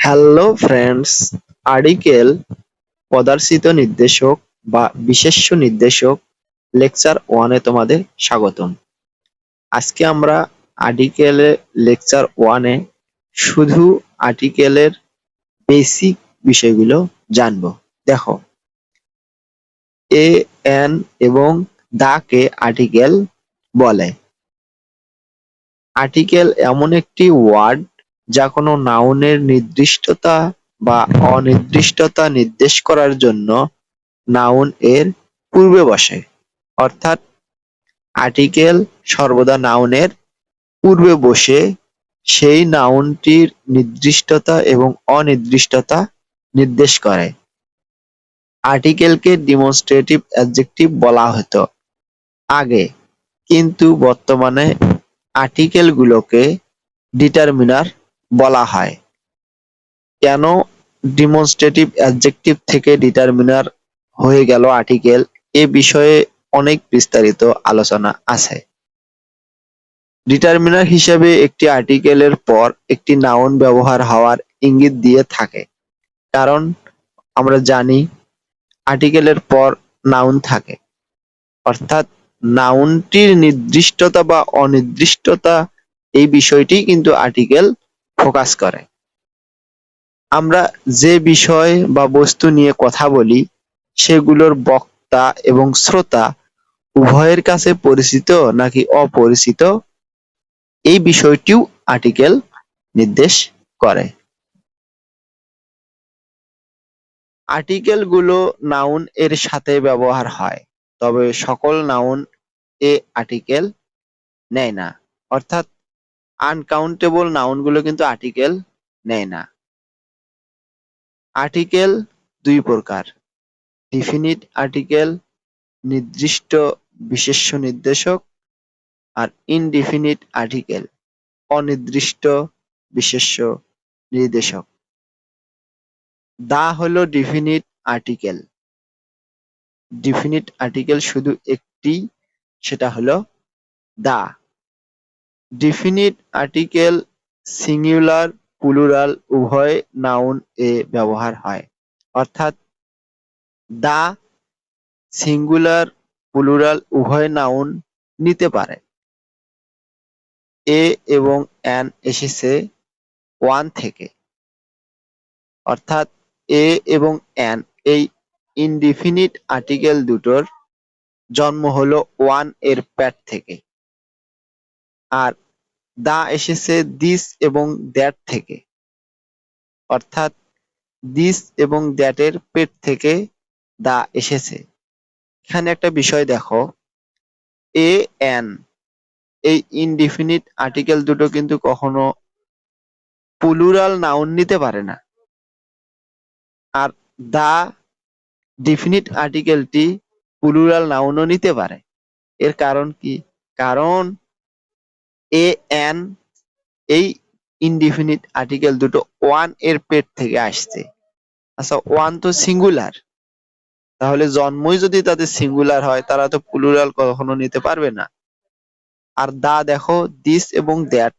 Hello friends, article পদার্থিত নির্দেশক বা বিশেষ্য নির্দেশক লেকচার ওয়ানে তোমাদের স্বাগতম। আজকে আমরা আর্টিকেলে লেকচার ওয়ানে শুধু আর্টিকেলের বেসিক বিষয়গুলো জানবো। দেখো, এ এন এবং দা কে আর্টিকেল বলে। আর্টিকেল এমন একটি ওয়ার্ড যা কোনো নাউনের নির্দিষ্টতা বা অনির্দিষ্টতা নির্দেশ করার জন্য নাউন এর পূর্বে বসে। অর্থাৎ আর্টিকেল সর্বদা নাউনের পূর্বে বসে সেই নাউনটির নির্দিষ্টতা এবং অনির্দিষ্টতা নির্দেশ করে। আর্টিকেলকে ডিমনস্ট্রেটিভ অ্যাডজেক্টিভ বলা হতো আগে, কিন্তু বর্তমানে আর্টিকেলগুলোকে ডিটারমিনার বলা হয়। কেন ডিমনস্ট্রেটিভ অ্যাডজেক্টিভ থেকে ডিটারমিনার হয়ে গেল আর্টিকেল, এ বিষয়ে অনেক বিস্তারিত আলোচনা আছে। ডিটারমিনার হিসেবে একটি আর্টিকেলের পর একটি নাউন ব্যবহার হওয়ার ইঙ্গিত দিয়ে থাকে। কারণ আমরা জানি আর্টিকেলের পর নাউন থাকে, অর্থাৎ নাউনটির নির্দিষ্টতা বা অনির্দিষ্টতা এই বিষয়টি কিন্তু আর্টিকেল ফোকাস করে। আমরা যে বিষয় বা বস্তু নিয়ে কথা বলি সেগুলোর বক্তা এবং শ্রোতা উভয়ের কাছে পরিচিত নাকি অপরিচিত, এই বিষয়টিও আর্টিকেল নির্দেশ করে। আর্টিকেলগুলো নাউন এর সাথে ব্যবহার হয়, তবে সকল নাউন এ আর্টিকেল নেয় না। অর্থাৎ আনকাউন্টেবল নাউনগুলো কিন্তু আর্টিকেল নেয় না। আর্টিকেল দুই প্রকার: ডিফিনিট আর্টিকেল নির্দিষ্ট বিশেষ্য নির্দেশক, আর ইনডিফিনিট আর্টিকেল অনির্দিষ্ট বিশেষ্য নির্দেশক। দা হলো ডিফিনিট আর্টিকেল। ডিফিনিট আর্টিকেল শুধু একটি, সেটা হলো দা। ডিফিনিট আর্টিকেল সিঙ্গুলার প্লুরাল উভয় নাউন এ ব্যবহার হয়। অর্থাৎ দা সিঙ্গুলার প্লুরাল উভয় নাউন নিতে পারে। এ এবং অ্যান এসেছে ওয়ান থেকে, অর্থাৎ এ এবং অ্যান এই ইনডিফিনিট আর্টিকেল দুটোর জন্ম হলো ওয়ান এর প্যাট থেকে। আর দা এসেছে দিস এবং দ্যাট থেকে, অর্থাৎ দিস এবং দ্যাটের পেট থেকে দা এসেছে। এখানে একটা বিষয় দেখো, এ এন এই ইনডিফিনিট আর্টিকেল দুটো কিন্তু কখনো প্লুরাল নাউন নিতে পারে না। আর দা ডিফিনিট আর্টিকেলটি প্লুরাল নাউনও নিতে পারে। এর কারণ কি? কারণ এ এন এই ইনডিফিনিট আর্টিকেল দুটো ওয়ান এর পেট থেকে আসছে। আচ্ছা, ওয়ান তো সিঙ্গুলার, তাহলে জন্মই যদি তাদের সিঙ্গুলার হয় তারা তো প্লুরাল কখনো নিতে পারবে না। আর দা দেখো দিস এবং দ্যাট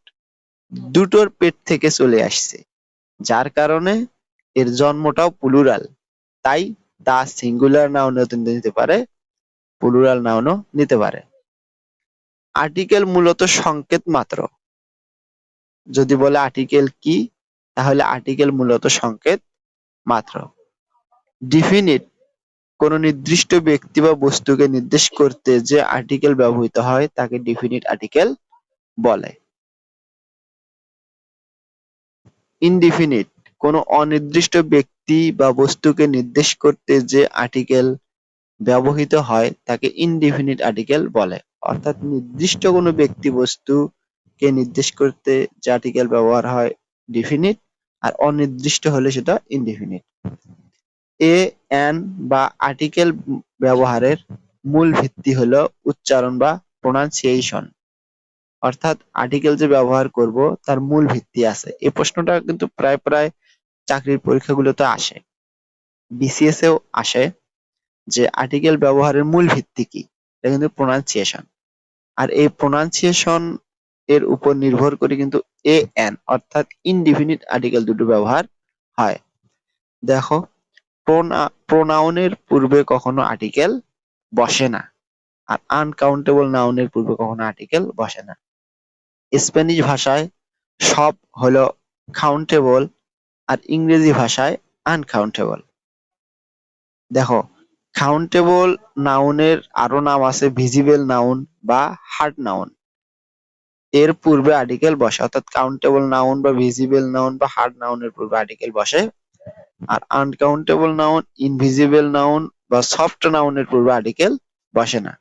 দুটোর পেট থেকে চলে আসছে, যার কারণে এর জন্মটাও প্লুরাল। তাই দা সিঙ্গুলার নাউনও নিতে পারে, প্লুরাল নাউনও নিতে পারে। আর্টিকেল মূলত সংকেত মাত্র। যদি বলে আর্টিকেল কি, তাহলে আর্টিকেল মূলত সংকেত মাত্র। ডিফিনিট কোন নির্দিষ্ট ব্যক্তি বা বস্তুকে নির্দেশ করতে যে আর্টিকেল ব্যবহৃত হয় তাকে ডিফিনিট আর্টিকেল বলে। ইনডিফিনিট কোন অনির্দিষ্ট ব্যক্তি বা বস্তুকে নির্দেশ করতে যে আর্টিকেল ব্যবহৃত হয় তাকে ইনডিফিনিট আর্টিকেল বলে। অর্থাৎ নির্দিষ্ট কোনো ব্যক্তি বস্তুকে নির্দেশ করতে যে আর্টিকেল ব্যবহার হয় ডিফিনিট, আর অনির্দিষ্ট হলে সেটা ইনডিফিনিট। এ এন বা আর্টিকেল ব্যবহারের মূল ভিত্তি হলো উচ্চারণ বা প্রোনাউন্সিয়েশন। অর্থাৎ আর্টিকেল যে ব্যবহার করব তার মূল ভিত্তি আছে। এই প্রশ্নটা কিন্তু প্রায় প্রায় চাকরির পরীক্ষাগুলোতে আসে, বিসিএস এও আসে, যে আর্টিকেল ব্যবহারের মূল ভিত্তি কি। এটা কিন্তু প্রোনাউন্সিয়েশন। আর এই প্রোনাউন্সিয়েশন এর উপর নির্ভর করে কিন্তু এ এন অর্থাৎ ইনডিফিনিট আর্টিকেল দুটো ব্যবহার হয়। দেখো, প্রোনাউনের পূর্বে কখনো আর্টিকেল বসে না, আর আনকাউন্টেবল নাউনের পূর্বে কখনো আর্টিকেল বসে না। স্প্যানিশ ভাষায় সব হলো কাউন্টেবল, আর ইংরেজি ভাষায় আনকাউন্টেবল। দেখো, কাউন্টেবল নাউনের আরো নাম আছে ভিজিবল নাউন বা হার্ড নাউন। এর পূর্বে আর্টিকেল বসে, অর্থাৎ কাউন্টেবল নাউন বা ভিজিবল নাউন বা হার্ড নাউনের পূর্বে আর্টিকেল বসে। আর আনকাউন্টেবল নাউন, ইনভিজিবল নাউন বা সফট নাউনের পূর্বে আর্টিকেল বসে না।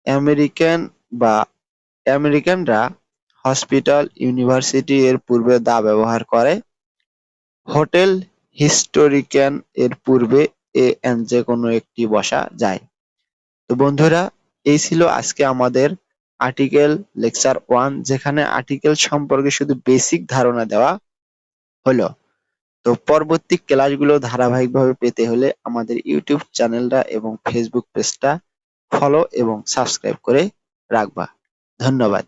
আমেরিকান বা আমেরিকানরা হসপিটাল, ইউনিভার্সিটি এর পূর্বে দা ব্যবহার করে। হোটেল, হিস্টোরিক্যান এর পূর্বে এ এন যে কোনো একটি বসা যায়। তো বন্ধুরা, এই ছিল আজকে আমাদের আর্টিকেল লেকচার 1, যেখানে আর্টিকেল সম্পর্কে শুধু বেসিক ধারণা দেওয়া হলো। তো পরবর্তী ক্লাসগুলো ধারাবাহিকভাবে পেতে হলে আমাদের ইউটিউব চ্যানেলটা এবং ফেসবুক পেজটা ফলো এবং সাবস্ক্রাইব করে রাখবা। ধন্যবাদ।